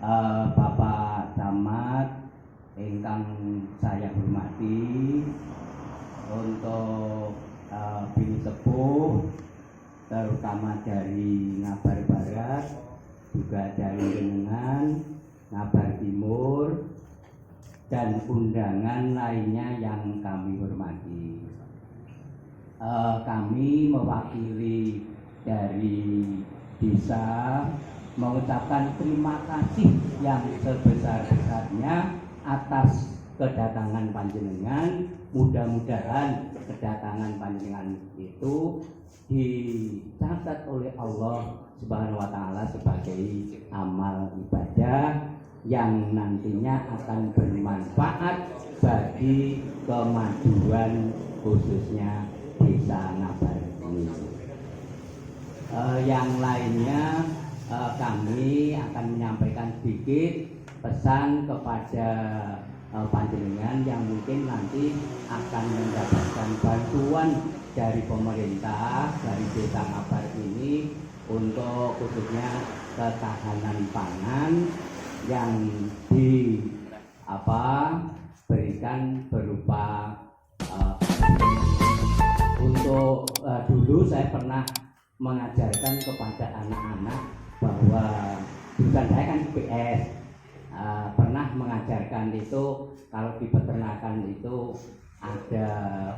Bapak Camat ingkang saya hormati, untuk bini sepuh terutama dari Ngabar Barat, juga dari Lingkungan, Ngabar Timur, dan undangan lainnya yang kami hormati. Kami mewakili dari desa mengucapkan terima kasih yang sebesar-besarnya atas kedatangan panjenengan. Mudah-mudahan kedatangan panjenengan itu dicatat oleh Allah Subhanahu wa Ta'ala sebagai amal ibadah yang nantinya akan bermanfaat bagi kemajuan khususnya desa Ngabar ini. Yang lainnya kami akan menyampaikan sedikit pesan kepada panjenengan yang mungkin nanti akan mendapatkan bantuan dari pemerintah dari desa Ngabar ini untuk khususnya ketahanan pangan yang diberikan berupa untuk dulu saya pernah mengajarkan kepada anak-anak bahwa jurusan saya kan IPS, pernah mengajarkan itu kalau di peternakan itu ada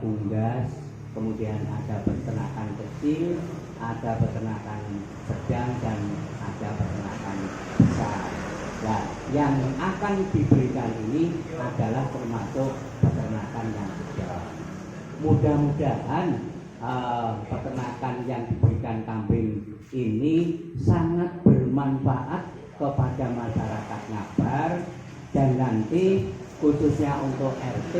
unggas, kemudian ada peternakan kecil, ada peternakan sedang, dan ada peternakan besar. Nah, yang akan diberikan ini adalah termasuk peternakan yang sedang. Mudah-mudahan peternakan yang diberikan kambing ini sangat bermanfaat kepada masyarakat Ngabar, dan nanti khususnya untuk RT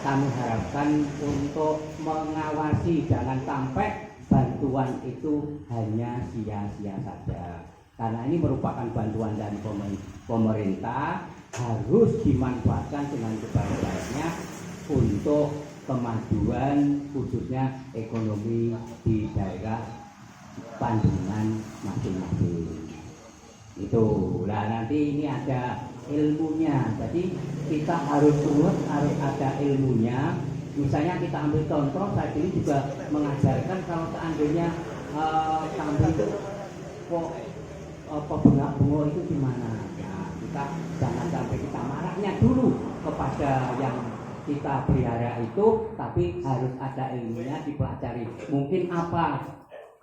kami harapkan untuk mengawasi jangan sampai bantuan itu hanya sia-sia saja, karena ini merupakan bantuan dari pemerintah, harus dimanfaatkan dengan sebaik-baiknya untuk kemajuan khususnya ekonomi di daerah panjenengan masing-masing. Itu lah, nanti ini ada ilmunya, jadi kita harus ada ilmunya. Misalnya kita ambil contoh, saya ini juga mengajarkan kalau seandainya kambing itu kok bengak-bengok itu gimana. Nah, kita jangan sampai kita marahnya dulu kepada yang kita pelihara itu, tapi harus ada ilmunya, dipelajari. Mungkin apa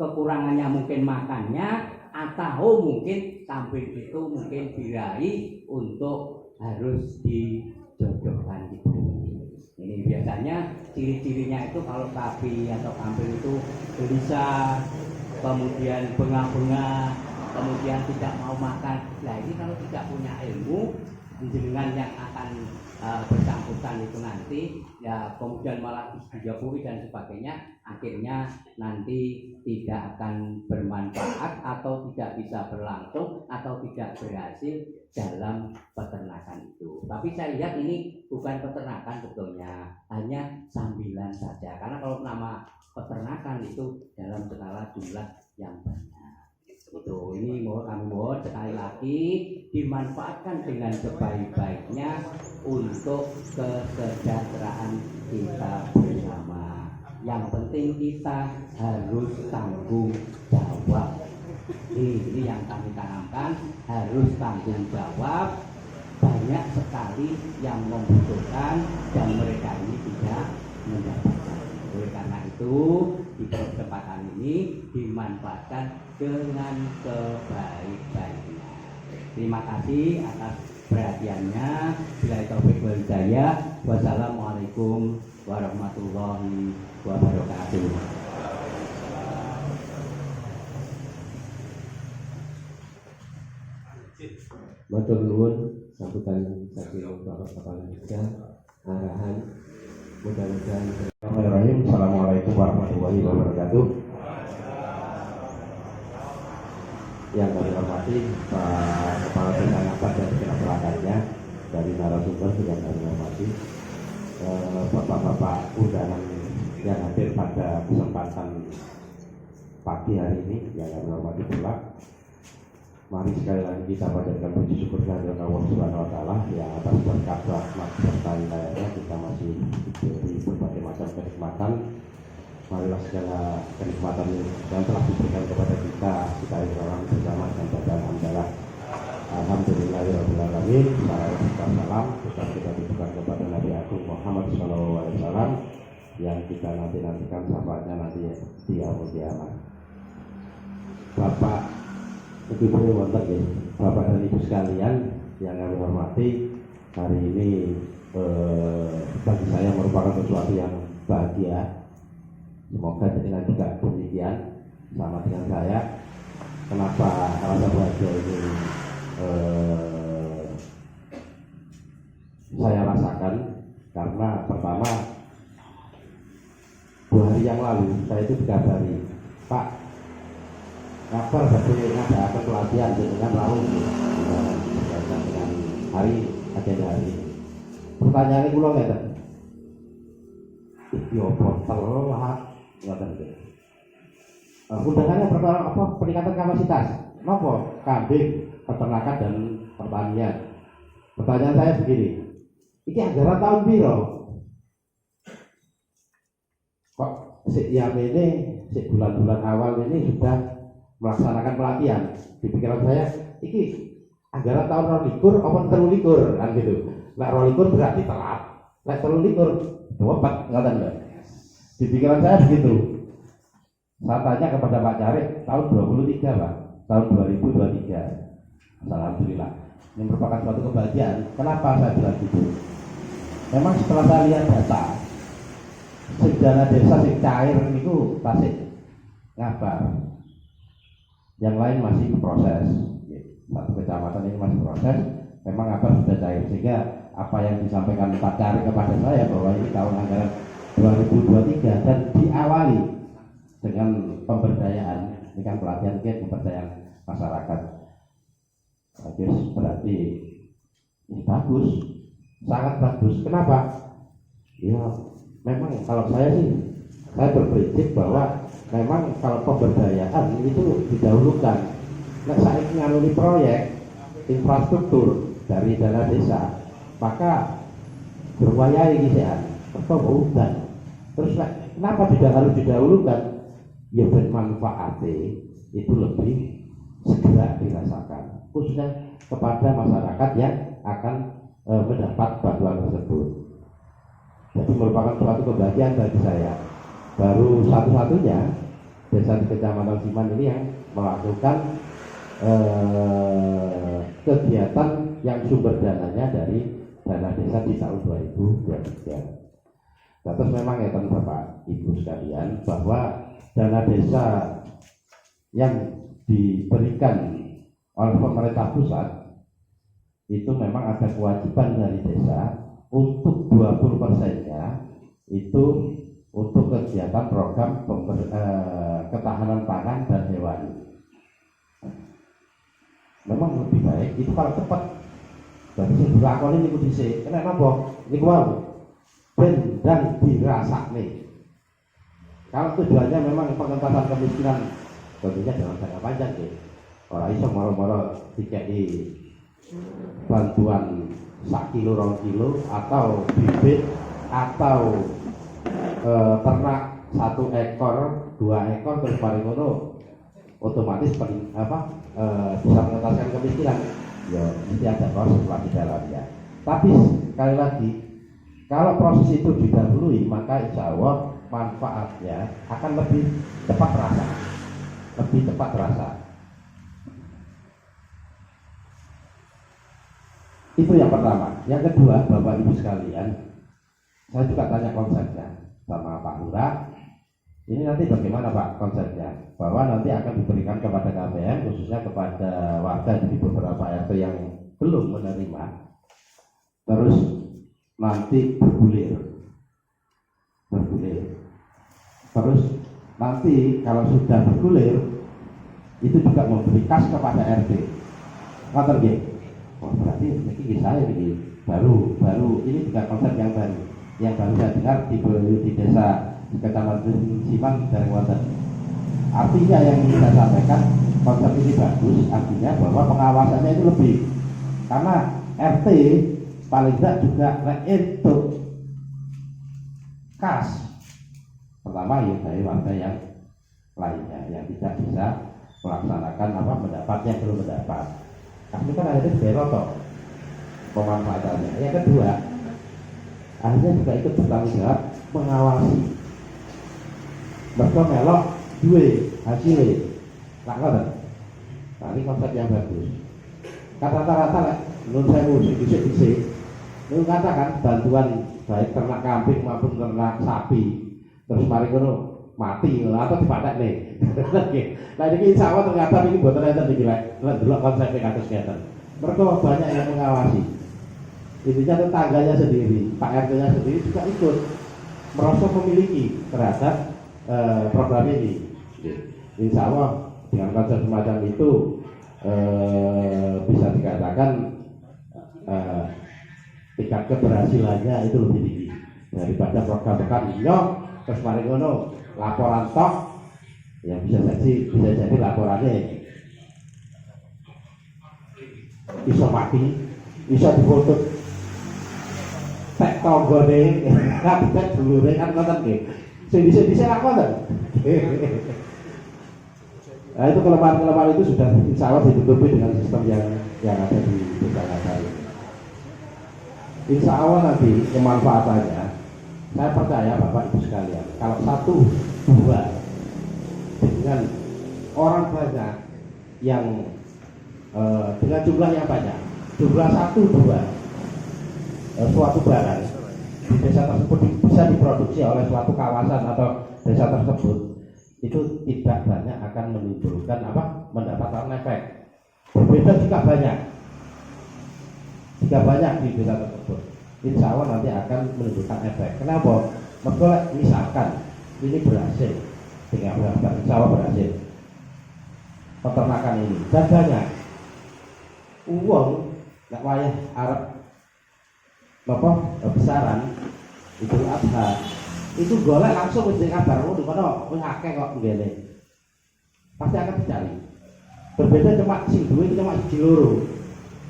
kekurangannya, mungkin makannya, atau mungkin kambing itu mungkin birahi untuk harus dijodohkan gitu. Ini biasanya ciri-cirinya itu kalau sapi atau kambing itu gelisah, kemudian bengak-bengak, kemudian tidak mau makan. Nah, ini kalau tidak punya ilmu, jenengan yang akan bersangkutan itu nanti ya kemudian malah dijauhi dan sebagainya, akhirnya nanti tidak akan bermanfaat atau tidak bisa berlangsung atau tidak berhasil dalam peternakan itu. Tapi saya lihat ini bukan peternakan sebetulnya, hanya sambilan saja, karena kalau nama peternakan itu dalam skala jumlah yang banyak. Itu ini kami mohon sekali lagi dimanfaatkan dengan sebaik-baiknya untuk kesejahteraan kita bersama. Yang penting kita harus tanggung jawab. Ini yang kami tanamkan, harus tanggung jawab. Banyak sekali yang membutuhkan dan mereka ini tidak mendapatkan. Oleh karena itu di kesempatan ini dimanfaatkan dengan sebaik-baiknya. Terima kasih atas perhatiannya. Billahi taufiq wal hidayah. Wassalamualaikum warahmatullahi wabarakatuh. Matur nuwun sambutan saking Bapak Kepala Desa arahan. Mudah-mudahan. Bismillahirrahmanirrahim. Assalamualaikum warahmatullahi wabarakatuh. Yang kami hormati Pak Kepala Desa Ngabar dan segenap perangkatnya, dari narasumber juga kami hormati bapak-bapak undangan yang hadir pada kesempatan pagi hari ini yang kami hormati pula. Mari sekali lagi kita panjatkan puji syukur kehadirat Allah Subhanahu wa taala yang atas berkat rahmat serta inayahnya kita masih diberi berbagai macam kenikmatan. Marilah segala kenikmatan yang telah diberikan kepada kita dalam bersama dan pada alhamdulillah. Alhamdulillahirabbil alamin. Salam kita diberikan kepada Nabi Agung Muhammad SAW yang kita nantikan syafaatnya nanti di yaumul kiamat. Bapak, Ibu wonten ya, Bapak dan Ibu sekalian yang kami hormati, hari ini bagi saya merupakan sesuatu yang bahagia. Semoga dengan juga demikian sama dengan saya. Kenapa rasa bahagia ini saya rasakan? Karena pertama, 2 hari yang lalu saya itu dikabari, Pak, kabar bagi ada pelatihan dengan lalu dengan hari agenda hari. Pertanyaannya pulang ya, yo telat, ngoten iki. Undangannya perkara apa? Peningkatan kapasitas. Napa? Kambing, peternakan dan pertanian. Pertanyaan saya begini, ini anggaran tahun piro? Kok ini bulan-bulan awal ini sudah melaksanakan pelatihan? Di pikiran saya, ini anggaran tahun 2022 apa 2023 kan gitu. Nek 2022 berarti telat. Nek 2023 dapat ngoten lho. Di pikiran saya begitu. Saya tanya kepada Pak Carik tahun 23 Pak, tahun 2023. Alhamdulillah. Ini merupakan suatu kebahagiaan. Kenapa saya bilang gitu? Memang setelah saya lihat data, dana desa sing cair itu tasik ngabar. Yang lain masih proses. Satu kecamatan ini masih proses. Memang ngabar sudah cair, sehingga apa yang disampaikan Pak Carik kepada saya bahwa ini tahun anggaran 2023 dan diawali dengan pemberdayaan, ini kan pelatihan pemberdayaan masyarakat. Jadi berarti ini bagus, sangat bagus. Kenapa? Ya memang kalau saya sih, saya berprinsip bahwa memang kalau pemberdayaan itu didahulukan. Nah saya ngalami proyek infrastruktur dari dana desa, maka berwaya ini sehat, hutan. Terus kenapa tidak harus didahulukan? Ya bermanfaatnya itu lebih segera dirasakan, khususnya kepada masyarakat yang akan mendapat bantuan tersebut. Jadi merupakan suatu kebahagiaan bagi saya. Baru satu-satunya desa di Kecamatan Siman ini yang melakukan kegiatan yang sumber dananya dari dana desa di tahun 2023. Terus memang ya Bapak Ibu sekalian, bahwa dana desa yang diberikan oleh pemerintah pusat itu memang ada kewajiban dari desa untuk 20%-nya itu untuk kegiatan program ketahanan pangan dan hewan. Memang lebih baik itu kalau cepat. Jadi sing dilakoni niku dhisik. Kenapa napa? Niku wae ben dan dirasakne. Kalau tujuannya memang pengentasan kemiskinan, tentunya dalam jangka panjang ya. Orang iso moro-moro dikei bantuan 1 kilo 2 kilo atau bibit atau ternak 1 ekor 2 ekor terus paling ngono otomatis bisa mengentaskan kemiskinan. Ya mesti ada proses di dalamnya. Tapi sekali lagi, kalau proses itu didahului, maka insya Allah manfaatnya akan lebih cepat terasa. Lebih cepat terasa. Itu yang pertama. Yang kedua, Bapak Ibu sekalian, saya juga tanya konsepnya sama Pak Lurah. Ini nanti bagaimana Pak konsepnya? Bahwa nanti akan diberikan kepada KPM, khususnya kepada warga di beberapa RT yang belum menerima. Terus nanti bergulir. Terus nanti kalau sudah bergulir, itu juga memberi kas kepada RT. Ngoten nggih. Oh, berarti ini saya ini baru ini juga konsep yang baru saya dengar di desa Kecamatan Siman dari Wonten. Artinya yang ingin saya sampaikan, konsep ini bagus, artinya bahwa pengawasannya itu lebih, karena RT paling tidak juga untuk kas pertama ya dari warga yang lainnya yang tidak bisa melaksanakan mendapatnya belum mendapat. Ini kan akhirnya sebagai rotok pemanfaatannya. Yang kedua, akhirnya juga ikut bertanggung jawab mengawasi. Mereka melok duwe hasilnya, ngoten. Nah ini konsep yang bagus. Rata-rata lah, menurut saya musik disik-disik. Ini katakan bantuan baik ternak kambing maupun ternak sapi, terus mari ngono mati atau dipatek nih. Nah ini insya Allah ternyata ini buatan enten iki lek delok konsepnya kados ngeten. Mereka banyak yang mengawasi. Intinya tetangganya sendiri, Pak RT-nya sendiri juga ikut merasa memiliki terhadap program ini. Insya Allah dengan konsep semacam itu bisa dikatakan tingkat keberhasilannya itu lebih tinggi daripada program-program nyok terus mari ngono laporan tok yang bisa jadi laporannya iso mati, iso difoto tek tonggone kabeh dulure kan ngoten nggih. Sing dhisik-dhisik ngoten. Nah itu kelemahan-kelemahan itu sudah insya Allah ditutupi dengan sistem yang ada di desa saya. Insya Allah nanti kemanfaatannya, saya percaya Bapak Ibu sekalian, kalau 1, 2 dengan orang banyak yang dengan jumlah yang banyak, jumlah 1, 2 suatu barang di desa tersebut bisa diproduksi oleh suatu kawasan atau desa tersebut, itu tidak banyak akan menimbulkan mendapatkan efek. Berbeda jika banyak di desa tersebut, insya Allah nanti akan menimbulkan efek. Kenapa? Mereka misalkan ini berhasil dengan berapa, insya Allah berhasil peternakan ini dan banyak uang nggak wayah Arab besaran Idul Adha itu golek langsung mesti kabar di mana wis akeh kok ngene pasti akan dicari. Berbeda cuma sing duwe cuma siji loro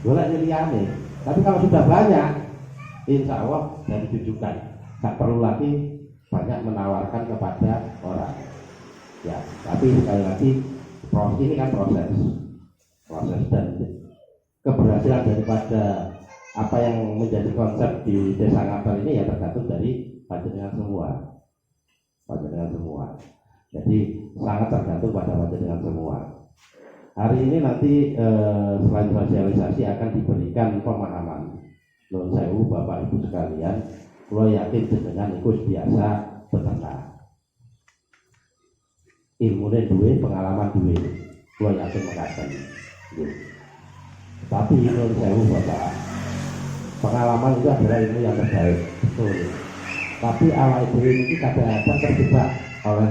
golek liyane, tapi kalau sudah banyak insya Allah dan ditujukan tak perlu lagi banyak menawarkan kepada orang ya. Tapi sekali lagi ini kan proses dan keberhasilan daripada apa yang menjadi konsep di Desa Ngabar ini ya tergantung dari panjenengan semua. Jadi sangat tergantung pada panjenengan semua. Hari ini nanti selain sosialisasi akan diberikan pemahaman. Nuwun sewu Bapak Ibu sekalian, kula yakin jenengan iku biasa beternak. Ilmune duwe, pengalaman duwe. Kula yakin mekaten. Tapi nuwun sewu Bapak, pengalaman itu adalah ilmu yang terbaik, betul. Tapi awal dhewe ini kadang-kadang terjebak oleh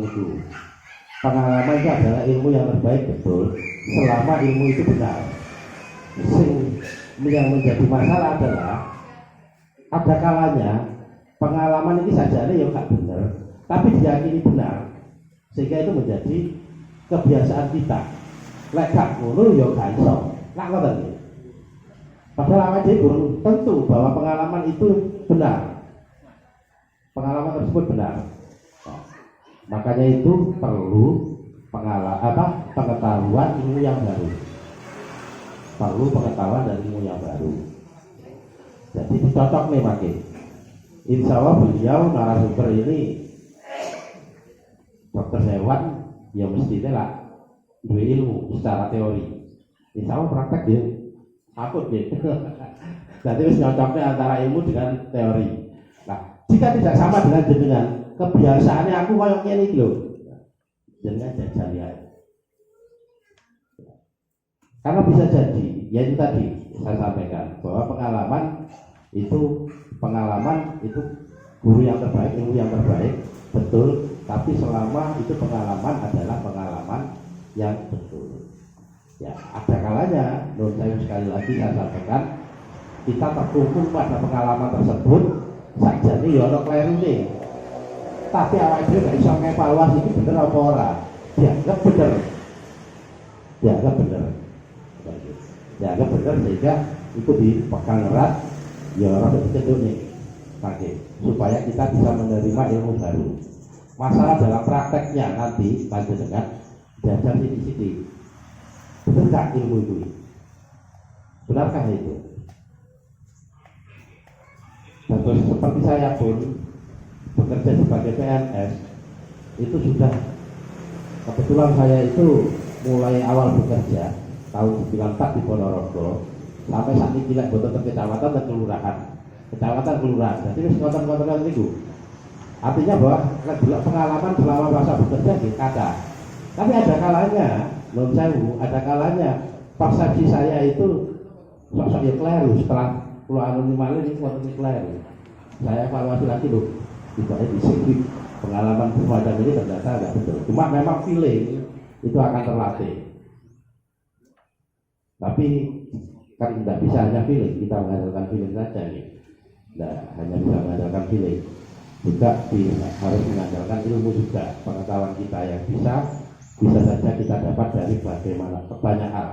itu. Pengalaman itu adalah ilmu yang terbaik, betul, selama ilmu itu benar. Yang menjadi masalah adalah ada kalanya pengalaman ini saja ya nggak benar, tapi diyakini benar, sehingga itu menjadi kebiasaan kita. Lek gak ngono ya gak iso. Nak ngoten. Padahal awake dhewe tentu bahwa pengalaman itu benar. Pengalaman tersebut benar. Nah, makanya itu perlu pengetahuan ilmu yang baru. Perlu pengetahuan dari ilmu yang baru. Jadi dicocok nih makin. Insya Allah beliau narasumber ini dokter hewan ya mestinya lah dua ilmu secara teori. Insya Allah praktek dia takut gitu. Jadi harus nyocoknya antara ilmu dengan teori. Nah, jika tidak sama dengan jenengan, kebiasaannya aku kayak gini loh, jenengan jajal ya. Karena bisa jadi, ya itu tadi saya sampaikan bahwa pengalaman itu guru yang terbaik, ilmu yang terbaik, betul. Tapi selama itu pengalaman adalah pengalaman yang betul. Ya, ada kalanya, menurut saya sekali lagi saya sampaikan, kita terkungkung pada pengalaman tersebut saja nih, ya kleru nih. Tapi awak itu nggak bisa mengevaluasi itu bener apa ora, dianggap bener. dianggap benar, dianggap benar sehingga itu dipegang erat, ya rada dicenduk nih kaki, supaya kita bisa menerima ilmu baru. Masalah dalam prakteknya nanti panjenengan diajar sithik-sithik. Betul nggak ilmu itu? Benarkah itu? Dan terus seperti saya pun bekerja sebagai PNS itu sudah, kebetulan saya itu mulai awal bekerja tahun 94 di Ponorogo sampai saat ini tidak boten kecamatan dan kelurahan, jadi wis ngoten-ngoten niku. Artinya bahwa pengalaman selama masa bekerja di ada. Tapi ada kalanya, menurut saya ada kalanya persepsi saya itu sosok yang keliru setelah keluar minimal ini kuat keliru. Saya evaluasi lagi loh, tidak di sini pengalaman semacam ini ternyata nggak betul. Cuma memang feeling itu akan terlatih. Tapi kan tidak bisa hanya feeling, kita mengandalkan feeling saja nih. Tidak hanya bisa mengandalkan feeling, juga harus mengandalkan ilmu juga, pengetahuan kita yang bisa saja kita dapat dari bagaimana banyak hal.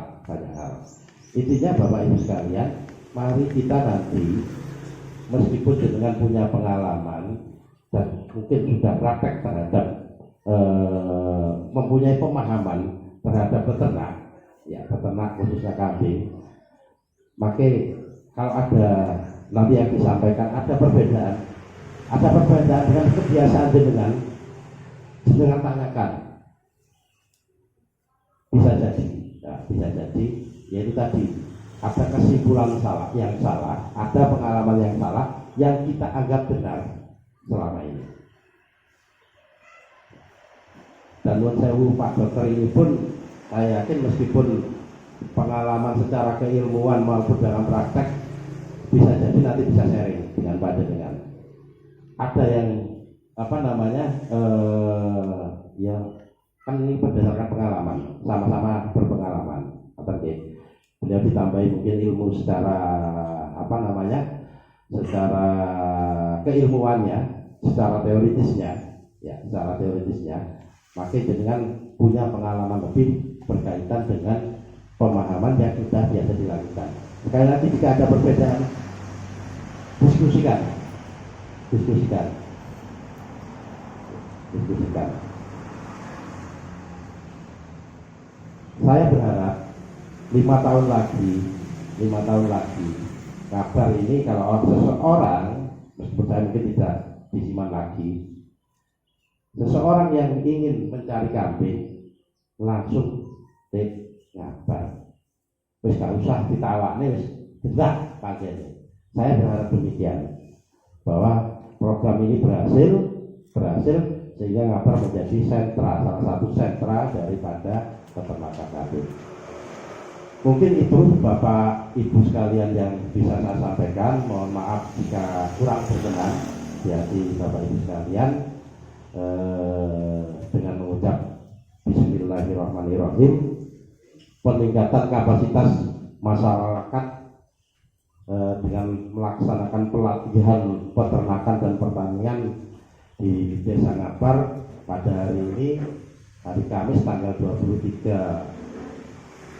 Intinya Bapak Ibu sekalian, mari kita nanti meskipun dengan punya pengalaman dan mungkin sudah praktek terhadap mempunyai pemahaman terhadap peternak khususnya kambing, maka kalau ada nanti yang disampaikan ada perbedaan dengan kebiasaan dengan tanyakan, bisa jadi yaitu tadi ada kesimpulan yang salah, ada pengalaman yang salah yang kita anggap benar selama ini. Dan menurut saya Pak Dokter ini pun saya yakin meskipun pengalaman secara keilmuan maupun dalam praktek bisa jadi nanti bisa sharing dengan panjenengan. Ada yang yang kan ini berdasarkan pengalaman, sama-sama berpengalaman. Beliau ditambahi mungkin ilmu secara secara keilmuannya, secara teoritisnya, maka dengan punya pengalaman lebih berkaitan dengan pemahaman yang sudah biasa dilakukan. Sekali lagi jika ada perbedaan, diskusikan. Saya berharap 5 tahun lagi kabar ini kalau seseorang, meskipun saya mungkin tidak disimak lagi, seseorang yang ingin mencari kambing langsung ngabar, wis gak usah ditawakne, wis jelas pancen. Saya berharap demikian, bahwa program ini berhasil sehingga ngabar menjadi salah satu sentra daripada peternakan kambing. Mungkin itu Bapak Ibu sekalian yang bisa saya sampaikan. Mohon maaf jika kurang berkenan di hati Bapak Ibu sekalian. Dengan mengucap Bismillahirrahmanirrahim, peningkatan kapasitas masyarakat dengan melaksanakan pelatihan peternakan dan pertanian di Desa Ngabar pada hari ini, hari Kamis tanggal 23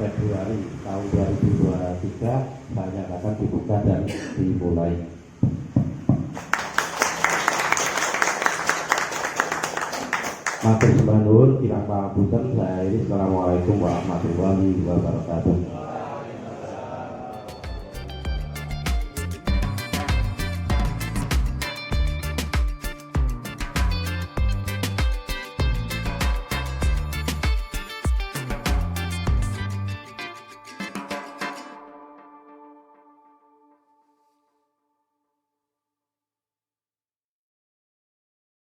Februari tahun 2023, saya nyatakan dibuka dan dimulai. Matur sembah nuwun, kirang pangapunten. Saya ini Assalamualaikum warahmatullahi wabarakatuh.